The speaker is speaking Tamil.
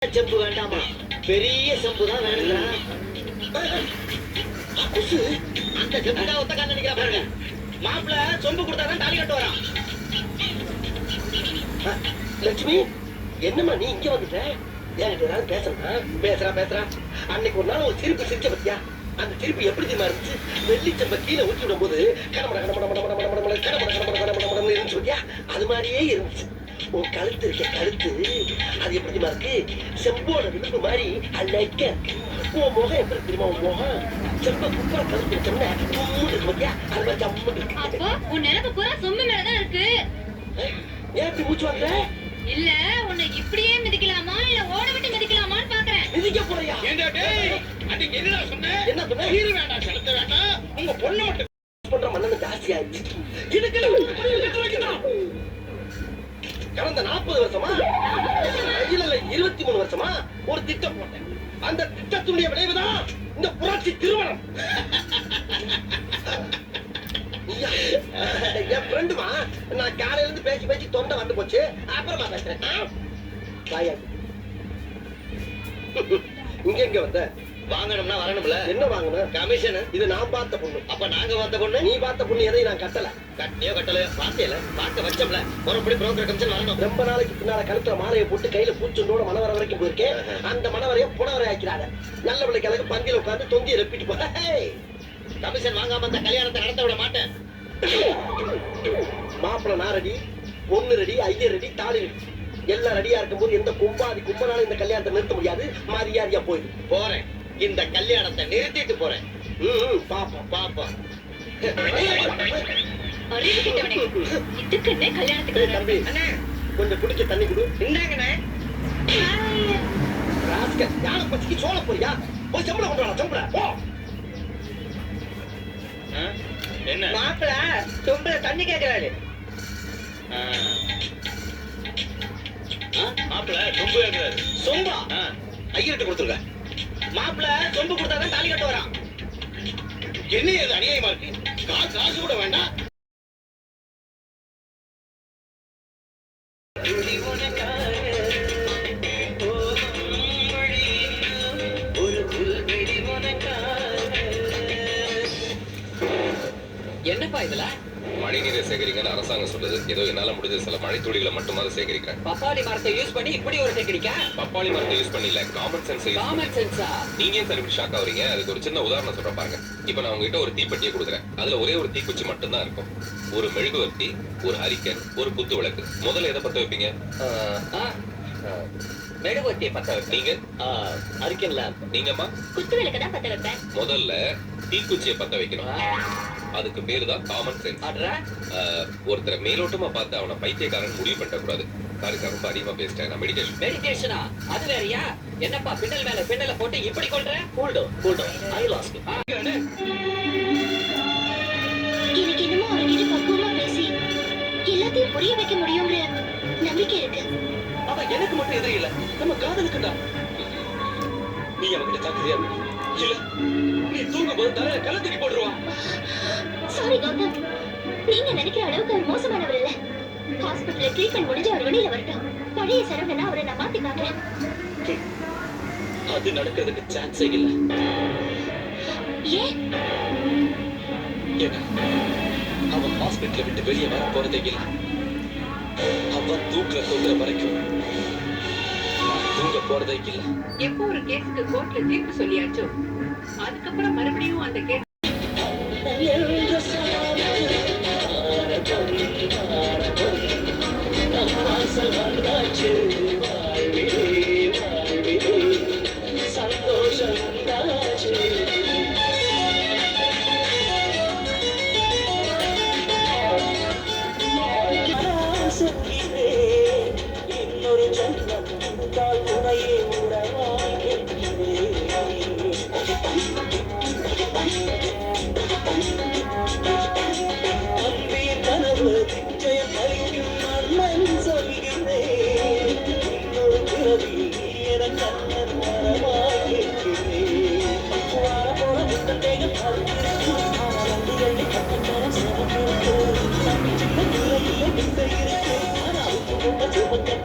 செம்பு வேண்டாமா, பெரிய செம்பு தான் வேணுங்களா? அந்த செம்பு தான் ஒத்த கால நினைக்கிறா பாருங்க. மாப்பிள்ள சொம்பு கொடுத்தாதான் தாலி கட்டு வரான். லட்சுமி, என்னம்மா நீ இங்க வந்துட்ட? என்கிட்ட ஏதாவது பேசுறா? பேசுறா. அன்னைக்கு ஒரு நாள் ஒரு சிரிப்பு சிரிச்ச பத்தியா? அந்த சிரிப்பு எப்படி தெரியுமா இருந்துச்சு? வெள்ளி செம்ப கீழே ஊற்றி விடும் போது இருந்துச்சு பத்தியா? அது மாதிரியே இருந்துச்சு. உன் கழுத்து இருக்க கழுத்து அது எப்படி தெரியுமா இருக்கு? செம்போட விளிம்பு மாதிரி அழைக்க. உன் முகம் எப்படி தெரியுமா? உன் முகம் செம்ப குப்பரை கழுத்து வச்சோம்னா கும்முன்னு இருக்கு பத்தியா? அது மாதிரி ஜம்முன்னு இருக்கு. அப்போ உன் நினைப்பு பூரா சொம்பு மேலதான் இருக்கு. ஏன் இப்படி மூச்சு வாங்குற? இல்ல உன்னை இப்படியே மிதிக்கலாமா இல்ல ஓட விட்டு மிதிக்கலாமான்னு பாக்குறேன். மிதிக்க போறியா? ஏண்டா டேய், அன்னைக்கு என்னடா சொன்ன? என்ன சொன்ன? நீர் வேண்டாம், செலுத்த வேண்டாம், உங்க பொண்ணு மட்டும் பண்ற மண்ணு ஜாஸ்தி ஆயிடுச்சு. கடந்த 40 வருஷமா இல்ல 23 வருஷமா ஒரு திட்டம் போட்டேன். அந்த திட்டத்துடைய விளைவுதான் இந்த புரட்சி திருமணம். என் ஃப்ரெண்டுமா, நான் காலையில இருந்து பேசி தொண்டை வந்து போச்சு. அப்புறமா பேசுறேன். இங்க வந்த வாங்கணும்னா வரணும்ல. என்ன வாங்கணும்? கமிஷன். இது நான் பார்த்த பொண்ணு. அப்ப நாங்க பார்த்த பொண்ணு? நீ பார்த்த பொண்ணு எதையும் நான் கட்டல. கட்டியோ கட்டலையோ பார்த்தேல, பார்க்க வச்சோம்ல. மறுபடி புரோக்கர் கமிஷன் வரணும். ரொம்ப நாளைக்கு பின்னால கழுத்துல மாலையை போட்டு கையில பூச்சொண்டோட மணவரை வரைக்கும் போயிருக்கேன். அந்த மணவரைய புனவரை ஆக்கிறாங்க. நல்ல பிள்ளைக்கு பந்தியில உட்காந்து தொங்கி ரெப்பிட்டு போ. கமிஷன் வாங்காம அந்த கல்யாணத்தை நடத்த விட மாட்டேன். மாப்பிள்ள நான் ரெடி, பொண்ணு ரெடி, ஐயர் ரெடி, தாலி ரெடி. எல்லாம் ரெடியா இருக்கும்போது எந்த கும்பாதி கும்பனாலும் இந்த கல்யாணத்தை நிறுத்த முடியாது. மரியாதையா போயிடு. போறேன். இந்த கல்யாணத்தை நிறுத்திட்டு போறேன். பாப்போம். இதுக்குன்னே கல்யாணத்துக்கு தம்பி, கொஞ்சம் குடிக்க தண்ணி கொடு. இந்தாங்கண்ணே. யானை பச்சிக்கு சோழ போறியா? போய் சம்பளம் கொண்டு வரலாம். சம்பளம் போ. என்ன மாப்பிள்ள சொம்புல தண்ணி கேட்கிறாரு. மாப்பிள்ள சொம்பு கேட்கிறாரு. சொம்பா? ஐயர்கிட்ட கொடுத்துருக்க. மாப்பிள்ள சொம்பு கொடுத்தாதான் தாலி கட்டு வரான். என்ன இது அநியாயமா இருக்கு? காசு கூட வேண்டாம். என்னப்பா இதுல? மழைநீரை சேகரிங்கன்னு அரசாங்கம் சொல்லுது. ஏதோ என்னால முடிஞ்ச சில மழை துளிகளை மட்டுமாவது சேகரிக்கிறேன். பப்பாளி மரத்தை யூஸ் பண்ணி இப்படி ஒரு டெக்னிக்கா? பப்பாளி மரத்தை யூஸ் பண்ணல, காமன் சென்ஸ். காமன் சென்ஸா? நீங்க ஏன் சார் இப்படி ஷாக் ஆகுறீங்க? அதுக்கு ஒரு சின்ன உதாரணம் சொல்றேன் பாருங்க. இப்ப நான் உங்ககிட்ட ஒரு தீப்பெட்டியை கொடுக்குறேன். அதுல ஒரே ஒரு தீக்குச்சி மட்டும்தான் இருக்கும். ஒரு மெழுகுவர்த்தி, ஒரு அரிக்கன், ஒரு குத்து விளக்கு. முதல்ல எதை பத்த வைப்பீங்க? மெழுகுவர்த்தியை பத்த வைப்பேன். நீங்க? அரிக்கன் லேம்ப். நீங்கம்மா? குத்து விளக்கு தான் பத்த வைப்பேன். முதல்ல தீக்குச்சியை பத்த வைக்கணும். அதுக்கு பேரு தான் காமன் சென்ஸ். ஒருத்தரை மேலோட்டமா பார்த்து அவனை பைத்தியக்காரன் முடிவு பண்ண கூடாது. பாருங்க, ரொம்ப அதிகமா பேசிட்டேன். நான் மெடிடேஷனா? அது வேறயா? என்னப்பா பின்னல் மேல பின்னல போட்டு இப்படி கொள்ற? கூல்டோ ஐ லாஸ்ட். எனக்கு என்னமோ அவர்கிட்ட பக்குவமா பேசி எல்லாத்தையும் புரிய வைக்க முடியுங்கிற நம்பிக்கை இருக்கு. அவ எனக்கு மட்டும் எதிரி இல்ல, நம்ம காதலுக்குடா. நீ அவகிட்ட ஜாக்கிரதையா இரு. இல்ல நீ தூங்கும் போது தலையில கல்ல தூக்கி போட்டுருவா. சாரி கௌதம், நீங்க நினைக்கிற அளவுக்கு அவர் மோசமானவர் இல்ல. ஹாஸ்பிட்டல்ல ட்ரீட்மெண்ட் முடிஞ்சு அவர் வெளியில வரட்டும். பழைய சரவணனா அவரை நான் மாத்தி பாக்குறேன். அது நடக்கிறதுக்கு சான்ஸே இல்ல. ஏன்? ஏன்னா அவன் ஹாஸ்பிட்டலை விட்டு வெளியே வர போறதே இல்ல. அவன் தூக்குற தொங்குற வரைக்கும் தூங்க போறதே இல்ல. எப்போ ஒரு கேஸுக்கு கோர்ட்ல தீர்ப்பு சொல்லியாச்சோ அதுக்கப்புறம் மறுபடியும் அந்த கேஸ் What